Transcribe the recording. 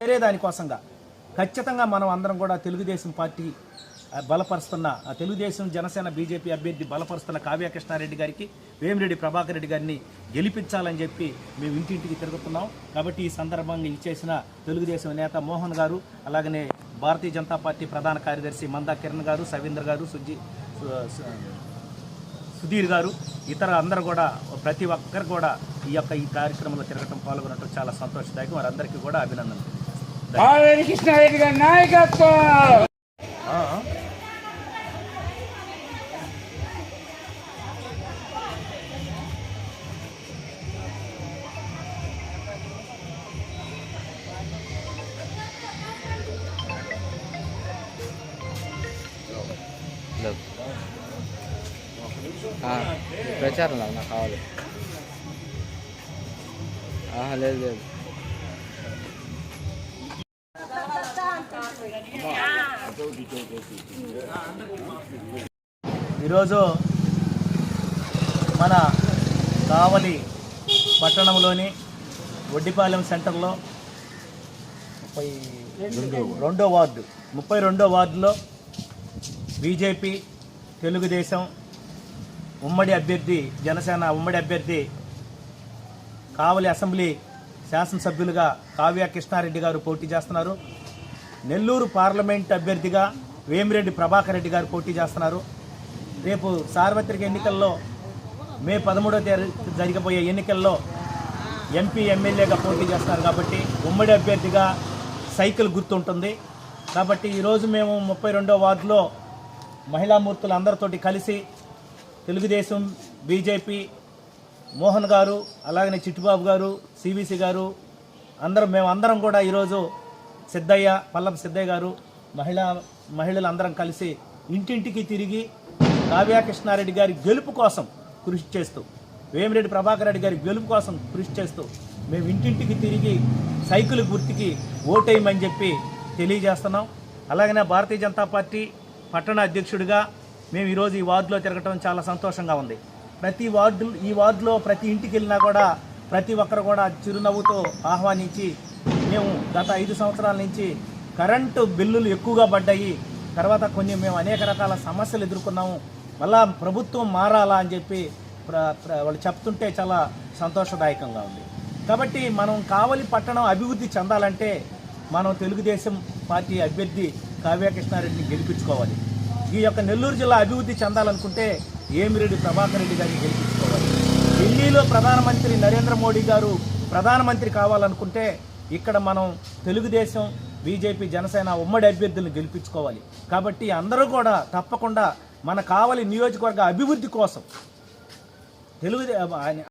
వేరే దానికోసంగా ఖచ్చితంగా మనం అందరం కూడా తెలుగుదేశం పార్టీ బలపరుస్తున్న తెలుగుదేశం జనసేన బీజేపీ అభ్యర్థి బలపరుస్తున్న కావ్య కృష్ణారెడ్డి గారికి వేమిరెడ్డి ప్రభాకర్ రెడ్డి గారిని గెలిపించాలని చెప్పి మేము ఇంటింటికి తిరుగుతున్నాం. కాబట్టి ఈ సందర్భంగా ఇచ్చేసిన తెలుగుదేశం నేత మోహన్ గారు, అలాగనే భారతీయ జనతా పార్టీ ప్రధాన కార్యదర్శి మందా కిరణ్ గారు, సవీంద్ర గారు, సుధీర్ గారు, ఇతర అందరూ కూడా ప్రతి ఒక్కరు కూడా ఈ కార్యక్రమంలో తిరగటం పాల్గొనడం చాలా సంతోషదాయకం. వారందరికీ కూడా అభినందనలు. కృష్ణారెడ్డి గారి నాయకత్వం. ప్రచారం నాకు కావాలి. లేదు లేదు. ఈరోజు మన కావలి పట్టణంలోని వడ్డిపాలెం సెంటర్లో 32వ వార్డులో బీజేపీ తెలుగుదేశం ఉమ్మడి అభ్యర్థి, జనసేన ఉమ్మడి అభ్యర్థి కావలి అసెంబ్లీ శాసనసభ్యులుగా కావ్య కృష్ణారెడ్డి గారు పోటీ చేస్తున్నారు. నెల్లూరు పార్లమెంట్ అభ్యర్థిగా వేమిరెడ్డి ప్రభాకర్ రెడ్డి గారు పోటీ చేస్తున్నారు. రేపు సార్వత్రిక ఎన్నికల్లో మే 13వ తేదీ జరిగిపోయే ఎన్నికల్లో ఎంపీ ఎమ్మెల్యేగా పోటీ చేస్తున్నారు. కాబట్టి ఉమ్మడి అభ్యర్థిగా సైకిల్ గుర్తుంటుంది. కాబట్టి ఈరోజు మేము 32వ వార్డులో మహిళామూర్తులు అందరితోటి కలిసి తెలుగుదేశం, బీజేపీ, మోహన్ గారు, అలాగనే చిట్టుబాబు గారు, సివిసి గారు, మేమందరం కూడా ఈరోజు సిద్ధయ్య, పల్లపు సిద్ధయ్య గారు, మహిళలు అందరం కలిసి ఇంటింటికి తిరిగి కావ్య కృష్ణారెడ్డి గారి గెలుపు కోసం కృషి చేస్తూ, వేమిరెడ్డి ప్రభాకర్ రెడ్డి గారి గెలుపు కోసం కృషి చేస్తూ మేము ఇంటింటికి తిరిగి సైకిల్ గుర్తుకి ఓటేయమని చెప్పి తెలియజేస్తున్నాం. అలాగనే భారతీయ జనతా పార్టీ పట్టణ అధ్యక్షుడిగా మేము ఈరోజు ఈ వార్డులో తిరగటం చాలా సంతోషంగా ఉంది. ఈ వార్డులో ప్రతి ఇంటికి వెళ్ళినా కూడా ప్రతి ఒక్కరు కూడా చిరునవ్వుతో ఆహ్వానించి, మేము గత 5 సంవత్సరాల నుంచి కరెంటు బిల్లులు ఎక్కువగా పడ్డాయి, తర్వాత మేము అనేక రకాల సమస్యలు ఎదుర్కొన్నాము, మళ్ళా ప్రభుత్వం మారాలా అని చెప్పి వాళ్ళు చెప్తుంటే చాలా సంతోషదాయకంగా ఉంది. కాబట్టి మనం కావలి పట్టణం అభివృద్ధి చెందాలంటే మనం తెలుగుదేశం పార్టీ అభ్యర్థి కావ్య కృష్ణారెడ్డిని గెలిపించుకోవాలి. ఈ యొక్క నెల్లూరు జిల్లా అభివృద్ధి చెందాలనుకుంటే వేమిరెడ్డి ప్రభాకర్ రెడ్డి గారిని గెలిపించుకోవాలి. ఢిల్లీలో ప్రధానమంత్రి నరేంద్ర మోడీ గారు ప్రధానమంత్రి కావాలనుకుంటే ఇక్కడ మనం తెలుగుదేశం, బీజేపీ, జనసేన ఉమ్మడి అభ్యర్థులను గెలిపించుకోవాలి. కాబట్టి అందరూ కూడా తప్పకుండా మన కావలి నియోజకవర్గ అభివృద్ధి కోసం